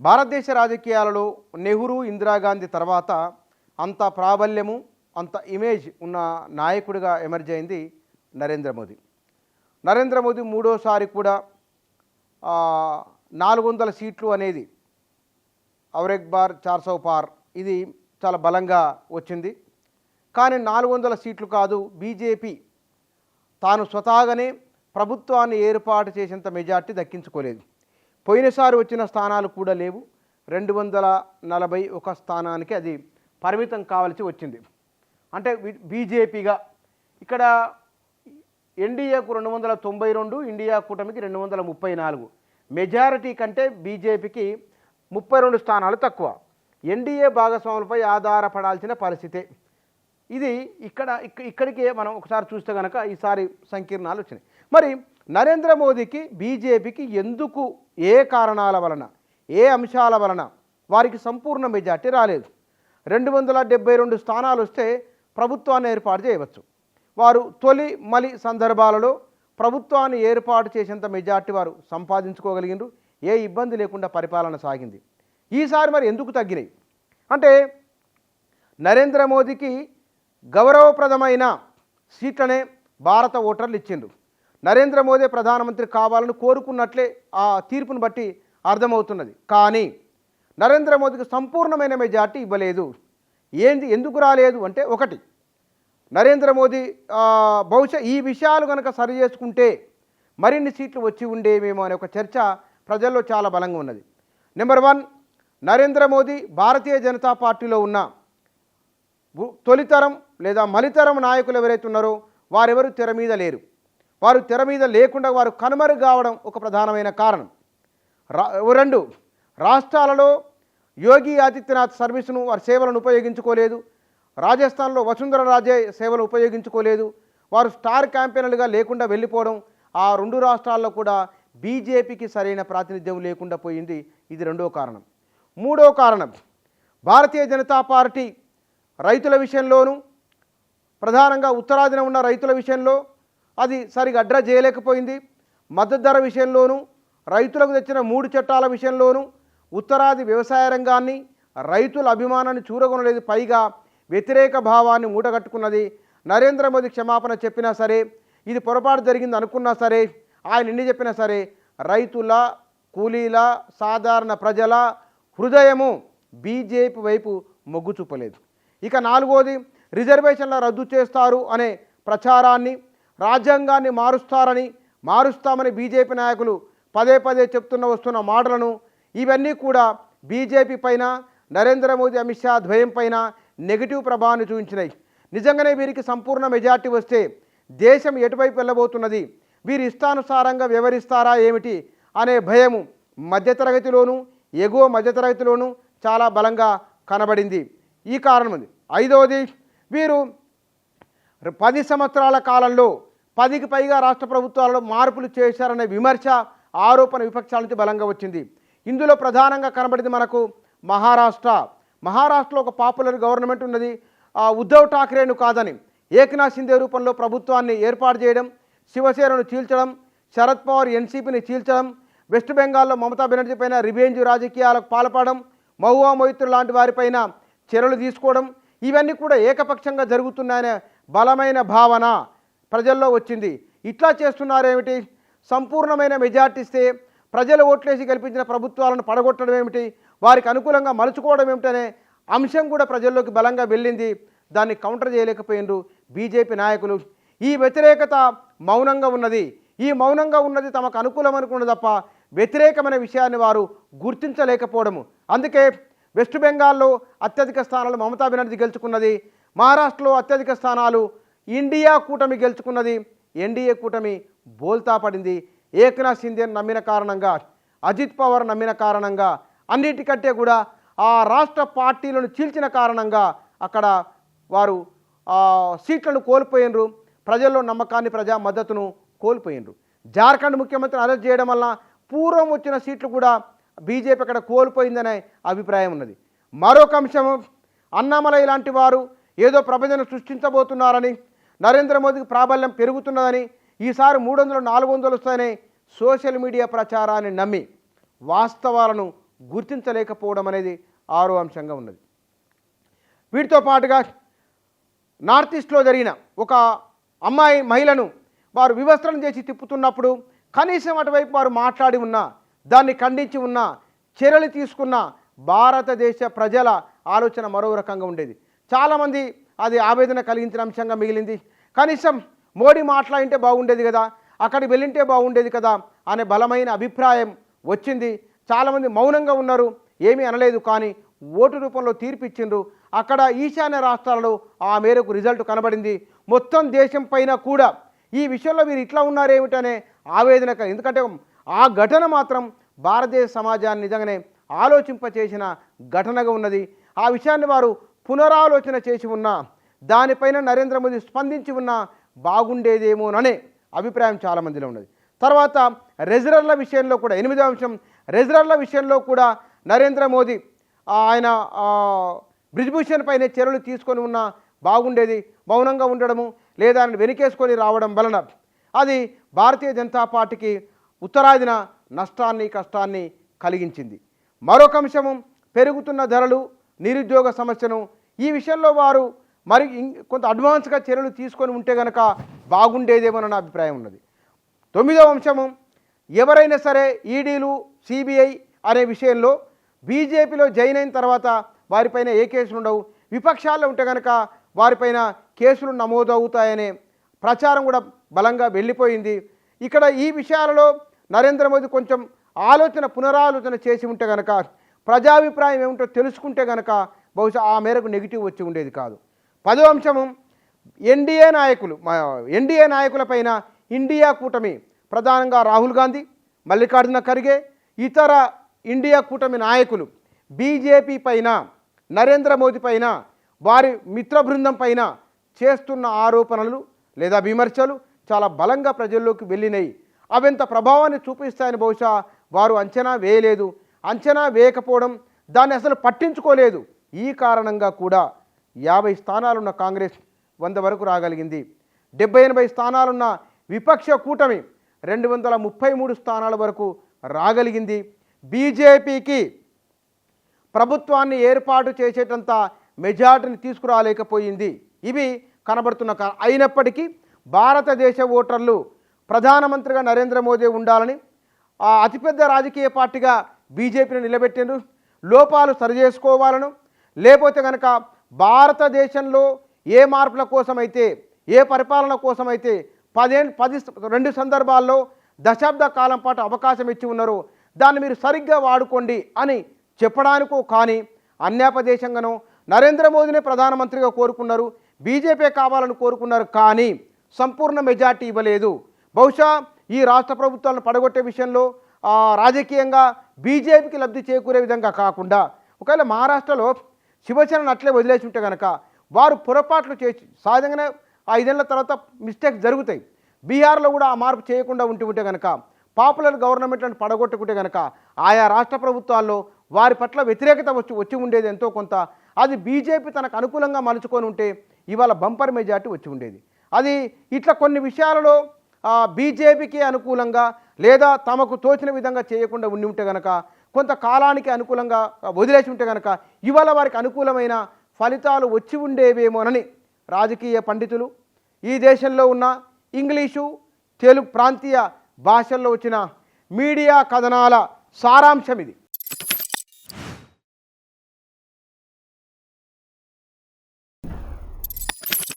భారతదేశ రాజకీయాలలో నెహ్రూ ఇందిరాగాంధీ తర్వాత అంత ప్రాబల్యము అంత ఇమేజ్ ఉన్న నాయకుడిగా ఎమర్జ్ అయింది నరేంద్ర మోదీ. నరేంద్ర మోదీ మూడోసారి కూడా 400 సీట్లు అనేది ఔరేక్ బార్ 400 పార్ ఇది చాలా బలంగా వచ్చింది. కానీ 400 సీట్లు కాదు, బీజేపీ తాను స్వతహాగానే ప్రభుత్వాన్ని ఏర్పాటు చేసేంత మెజార్టీ దక్కించుకోలేదు. పోయినసారి వచ్చిన స్థానాలు కూడా లేవు. 241 స్థానానికి అది పరిమితం కావాల్సి వచ్చింది. అంటే బీజేపీగా ఇక్కడ ఎన్డీఏకు 292, ఇండియా కూటమికి 234. మెజారిటీ కంటే బీజేపీకి 32 స్థానాలు తక్కువ. ఎన్డీఏ భాగస్వాములపై ఆధారపడాల్సిన పరిస్థితే ఇది. ఇక్కడికి మనం ఒకసారి చూస్తే కనుక ఈసారి సంకీర్ణాలు వచ్చినాయి. మరి నరేంద్ర మోదీకి బీజేపీకి ఎందుకు, ఏ కారణాల వలన, ఏ అంశాల వలన వారికి సంపూర్ణ మెజార్టీ రాలేదు? 272 స్థానాలు వస్తే ప్రభుత్వాన్ని ఏర్పాటు చేయవచ్చు. వారు తొలి మలి సందర్భాలలో ప్రభుత్వాన్ని ఏర్పాటు చేసేంత మెజార్టీ వారు సంపాదించుకోగలిగినారు. ఏ ఇబ్బంది లేకుండా పరిపాలన సాగింది. ఈసారి మరి ఎందుకు తగ్గినాయి అంటే, నరేంద్ర మోదీకి గౌరవప్రదమైన సీట్లనే భారత ఓటర్లు ఇచ్చిండ్రు. నరేంద్ర మోదీ ప్రధానమంత్రి కావాలని కోరుకున్నట్లే ఆ తీర్పును బట్టి అర్థమవుతున్నది. కానీ నరేంద్ర మోదీకి సంపూర్ణమైన మెజార్టీ ఇవ్వలేదు. ఎందుకు రాలేదు అంటే, ఒకటి, నరేంద్ర మోదీ బహుశా ఈ విషయాలు కనుక సరి చేసుకుంటే మరిన్ని సీట్లు వచ్చి ఉండేవేమో అనే ఒక చర్చ ప్రజల్లో చాలా బలంగా ఉన్నది. నెంబర్ 1, నరేంద్ర మోదీ భారతీయ జనతా పార్టీలో ఉన్న తొలితరం లేదా మలితరం నాయకులు ఎవరైతే ఉన్నారో వారెవరు తెర మీద లేరు. వారు తెర మీద లేకుండా వారు కనుమరుగు కావడం ఒక ప్రధానమైన కారణం. 2, రాష్ట్రాలలో యోగి ఆదిత్యనాథ్ సర్వీసును, వారి సేవలను ఉపయోగించుకోలేదు. రాజస్థాన్లో వసుంధర రాజే సేవలు ఉపయోగించుకోలేదు. వారు స్టార్ క్యాంపెయినర్లుగా లేకుండా వెళ్ళిపోవడం, ఆ 2 రాష్ట్రాల్లో కూడా బీజేపీకి సరైన ప్రాతినిధ్యం లేకుండా పోయింది. ఇది 2వ కారణం. 3వ కారణం, భారతీయ జనతా పార్టీ రైతుల విషయంలోనూ, ప్రధానంగా ఉత్తరాదిన ఉన్న రైతుల విషయంలో అది సరిగా అడ్రస్ చేయలేకపోయింది. మద్దతు ధర విషయంలోనూ, రైతులకు తెచ్చిన 3 చట్టాల విషయంలోనూ ఉత్తరాది వ్యవసాయ రంగాన్ని, రైతుల అభిమానాన్ని చూరగొనలేదు. పైగా వ్యతిరేక భావాన్ని మూటగట్టుకున్నది. నరేంద్ర మోదీ క్షమాపణ చెప్పినా సరే, ఇది పొరపాటు జరిగింది అనుకున్నా సరే, ఆయన ఎన్ని చెప్పినా సరే, రైతుల, కూలీల, సాధారణ ప్రజల హృదయము బీజేపీ వైపు మొగ్గు చూపలేదు. ఇక 4వది, రిజర్వేషన్ల రద్దు చేస్తారు అనే ప్రచారాన్ని, రాజ్యాంగాన్ని మారుస్తామని బీజేపీ నాయకులు పదే వస్తున్న మాటలను, ఇవన్నీ కూడా బీజేపీ పైన, నరేంద్ర మోదీ, అమిత్ షా ద్వయం పైన నెగిటివ్ ప్రభావాన్ని చూపించినాయి. నిజంగానే వీరికి సంపూర్ణ మెజార్టీ వస్తే దేశం ఎటువైపు వెళ్ళబోతున్నది, వీరు ఇష్టానుసారంగా వ్యవహరిస్తారా ఏమిటి అనే భయము మధ్యతరగతిలోనూ, ఎగువ మధ్యతరగతిలోనూ చాలా బలంగా కనబడింది. ఈ కారణం ఉంది. 5వది, వీరు 10 సంవత్సరాల కాలంలో 10కి పైగా రాష్ట్ర ప్రభుత్వాలలో మార్పులు చేశారనే విమర్శ, ఆరోపణ విపక్షాల నుంచి బలంగా వచ్చింది. ఇందులో ప్రధానంగా కనబడింది మనకు మహారాష్ట్రలో ఒక పాపులర్ గవర్నమెంట్ ఉన్నది. ఉద్ధవ్ ఠాక్రేను కాదని ఏక్నాథ్ షిందే రూపంలో ప్రభుత్వాన్ని ఏర్పాటు చేయడం, శివసేనను చీల్చడం, శరద్ పవార్ ఎన్సీపీని చీల్చడం, వెస్ట్ బెంగాల్లో మమతా బెనర్జీ పైన రివెంజ్ రాజకీయాలకు పాల్పడడం, మహువా మొయిత్రు లాంటి వారిపైన చర్యలు తీసుకోవడం, ఇవన్నీ కూడా ఏకపక్షంగా జరుగుతున్నాయనే బలమైన భావన ప్రజల్లో వచ్చింది. ఇట్లా చేస్తున్నారేమిటి, సంపూర్ణమైన మెజార్టీ ఇస్తే ప్రజలు ఓట్లేసి గెలిపించిన ప్రభుత్వాలను పడగొట్టడం ఏమిటి, వారికి అనుకూలంగా మలుచుకోవడం ఏమిటనే అంశం కూడా ప్రజల్లోకి బలంగా వెళ్ళింది. దాన్ని కౌంటర్ చేయలేకపోయినరు బీజేపీ నాయకులు. ఈ వ్యతిరేకత మౌనంగా ఉన్నది. ఈ మౌనంగా ఉన్నది తమకు అనుకూలం అనుకున్నది తప్ప వ్యతిరేకమైన విషయాన్ని వారు గుర్తించలేకపోవడము. అందుకే వెస్ట్ బెంగాల్లో అత్యధిక స్థానాలు మమతా బెనర్జీ గెలుచుకున్నది. మహారాష్ట్రలో అత్యధిక స్థానాలు ఇండియా కూటమి గెలుచుకున్నది. ఎన్డీఏ కూటమి బోల్తా పడింది. ఏక్నాథ్ షిందేను నమ్మిన కారణంగా, అజిత్ పవార్ నమ్మిన కారణంగా, అన్నిటికంటే కూడా ఆ రాష్ట్ర పార్టీలను చీల్చిన కారణంగా అక్కడ వారు సీట్లను కోల్పోయినరు. ప్రజల్లో నమ్మకాన్ని, ప్రజా మద్దతును కోల్పోయినరు. జార్ఖండ్ ముఖ్యమంత్రిని అరెస్ట్ చేయడం వల్ల పూర్వం వచ్చిన సీట్లు కూడా బీజేపీ అక్కడ కోల్పోయిందనే అభిప్రాయం ఉన్నది. మరొక అంశం, అన్నామలై లాంటి వారు ఏదో ప్రపంచం సృష్టించబోతున్నారని, నరేంద్ర మోదీకి ప్రాబల్యం పెరుగుతున్నదని, ఈసారి 300, 400 వస్తాయని సోషల్ మీడియా ప్రచారాన్ని నమ్మి వాస్తవాలను గుర్తించలేకపోవడం అనేది ఆరో అంశంగా ఉన్నది. వీటితో పాటుగా నార్త్ ఈస్ట్లో జరిగిన ఒక మహిళను వారు వివస్త్రం చేసి తిప్పుతున్నప్పుడు కనీసం అటువైపు వారు మాట్లాడి ఉన్నా, దాన్ని ఖండించి ఉన్నా, చర్యలు తీసుకున్న భారతదేశ ప్రజల ఆలోచన మరో రకంగా ఉండేది. చాలామంది అది ఆవేదన కలిగించిన అంశంగా మిగిలింది. కనీసం మోడీ మాట్లాడింటే బాగుండేది కదా, అక్కడికి వెళ్ళింటే బాగుండేది కదా అనే బలమైన అభిప్రాయం వచ్చింది. చాలామంది మౌనంగా ఉన్నారు, ఏమీ అనలేదు. కానీ ఓటు రూపంలో తీర్పిచ్చిండ్రు. అక్కడ ఈశాన్య రాష్ట్రాలలో ఆ మేరకు రిజల్ట్ కనబడింది. మొత్తం దేశం పైన కూడా ఈ విషయంలో మీరు ఇట్లా ఉన్నారేమిటనే ఆవేదన, ఎందుకంటే ఆ ఘటన మాత్రం భారతదేశ సమాజాన్ని నిజంగానే ఆలోచింపచేసిన ఘటనగా ఉన్నది. ఆ విషయాన్ని వారు పునరాలోచన చేసి ఉన్నా, దానిపైన నరేంద్ర మోదీ స్పందించి ఉన్నా బాగుండేదేమోననే అభిప్రాయం చాలామందిలో ఉన్నది. తర్వాత రెజ్లర్ల విషయంలో కూడా 8వ అంశం, రెజ్లర్ల విషయంలో కూడా నరేంద్ర మోదీ ఆయన బ్రిజ్భూషణ్ పైన చర్యలు తీసుకొని ఉన్నా బాగుండేది. మౌనంగా ఉండడము లేదా వెనుకేసుకొని రావడం వలన అది భారతీయ జనతా పార్టీకి ఉత్తరాదిన నష్టాన్ని కష్టాన్ని కలిగించింది. మరొక అంశము పెరుగుతున్న ధరలు, నిరుద్యోగ సమస్యను ఈ విషయంలో వారు మరి కొంత అడ్వాన్స్గా చర్యలు తీసుకొని ఉంటే కనుక బాగుండేదేమోనన్న అభిప్రాయం ఉన్నది. 9వ అంశము ఎవరైనా సరే ఈడీలు సిబిఐ అనే విషయంలో బీజేపీలో జాయిన్ అయిన తర్వాత వారిపైన ఏ కేసులు ఉండవు, విపక్షాల్లో ఉంటే కనుక వారిపైన కేసులు నమోదవుతాయనే ప్రచారం కూడా బలంగా వెళ్ళిపోయింది. ఇక్కడ ఈ విషయాలలో నరేంద్ర మోదీ కొంచెం పునరాలోచన చేసి ఉంటే కనుక ప్రజాభిప్రాయం ఏమిటో తెలుసుకుంటే కనుక బహుశా ఆ మేరకు నెగిటివ్ వచ్చి ఉండేది కాదు. 10వ అంశము ఎన్డీఏ నాయకులపైన ఇండియా కూటమి ప్రధానంగా రాహుల్ గాంధీ, మల్లికార్జున ఖర్గే, ఇతర ఇండియా కూటమి నాయకులు బీజేపీ పైన, నరేంద్ర మోదీ పైన, వారి మిత్ర బృందం పైన చేస్తున్న ఆరోపణలు లేదా విమర్శలు చాలా బలంగా ప్రజల్లోకి వెళ్ళినాయి. అవెంత ప్రభావాన్ని చూపిస్తాయని బహుశా వారు అంచనా వేయలేదు. అంచనా వేయకపోవడం, దాన్ని అసలు పట్టించుకోలేదు. ఈ కారణంగా కూడా 50 స్థానాలున్న కాంగ్రెస్ 100 వరకు రాగలిగింది. 70-80 స్థానాలున్న విపక్ష కూటమి 233 స్థానాల వరకు రాగలిగింది. బీజేపీకి ప్రభుత్వాన్ని ఏర్పాటు చేసేటంత మెజార్టీని తీసుకురాలేకపోయింది. ఇవి కనబడుతున్న అయినప్పటికీ భారతదేశ ఓటర్లు ప్రధానమంత్రిగా నరేంద్ర మోదీ ఉండాలని అతిపెద్ద రాజకీయ పార్టీగా బీజేపీని నిలబెట్టిండ్రు. లోపాలు సరిచేసుకోవాలను, లేకపోతే కనుక భారతదేశంలో ఏ మార్పుల కోసమైతే, ఏ పరిపాలన కోసమైతే 2 సందర్భాల్లో దశాబ్ద కాలం పాటు అవకాశం ఇచ్చి ఉన్నారో దాన్ని మీరు సరిగ్గా వాడుకోండి అని చెప్పడానికో కానీ అన్యాపదేశంగానో నరేంద్ర మోదీనే ప్రధానమంత్రిగా కోరుకున్నారు, బీజేపీ కావాలని కోరుకున్నారు. కానీ సంపూర్ణ మెజార్టీ ఇవ్వలేదు. బహుశా ఈ రాష్ట్ర ప్రభుత్వాలను పడగొట్టే విషయంలో రాజకీయంగా బీజేపీకి లబ్ధి చేకూరే విధంగా కాకుండా ఒకవేళ మహారాష్ట్రలో శివసేనను అట్లే వదిలేసి ఉంటే కనుక వారు పొరపాట్లు చేసి సహజంగానే 5 ఏళ్ల తర్వాత మిస్టేక్స్ జరుగుతాయి. బీహార్లో కూడా ఆ మార్పు చేయకుండా ఉంటే కనుక పాపులర్ గవర్నమెంట్లను పడగొట్టుకుంటే కనుక ఆయా రాష్ట్ర ప్రభుత్వాల్లో వారి పట్ల వ్యతిరేకత వచ్చి ఉండేది ఎంతో కొంత. అది బీజేపీ తనకు అనుకూలంగా మలుచుకొని ఉంటే ఇవాళ బంపర్ మెజార్టీ వచ్చి ఉండేది. అది ఇట్లా కొన్ని విషయాలలో బీజేపీకి అనుకూలంగా లేదా తమకు తోచిన విధంగా చేయకుండా ఉంటే కనుక కొంత కాలానికి అనుకూలంగా వదిలేసి ఉంటే కనుక ఇవాళ వారికి అనుకూలమైన ఫలితాలు వచ్చి ఉండేవేమోనని రాజకీయ పండితులు, ఈ దేశంలో ఉన్న ఇంగ్లీషు, తెలుగు ప్రాంతీయ భాషల్లో వచ్చిన మీడియా కథనాల సారాంశం ఇది.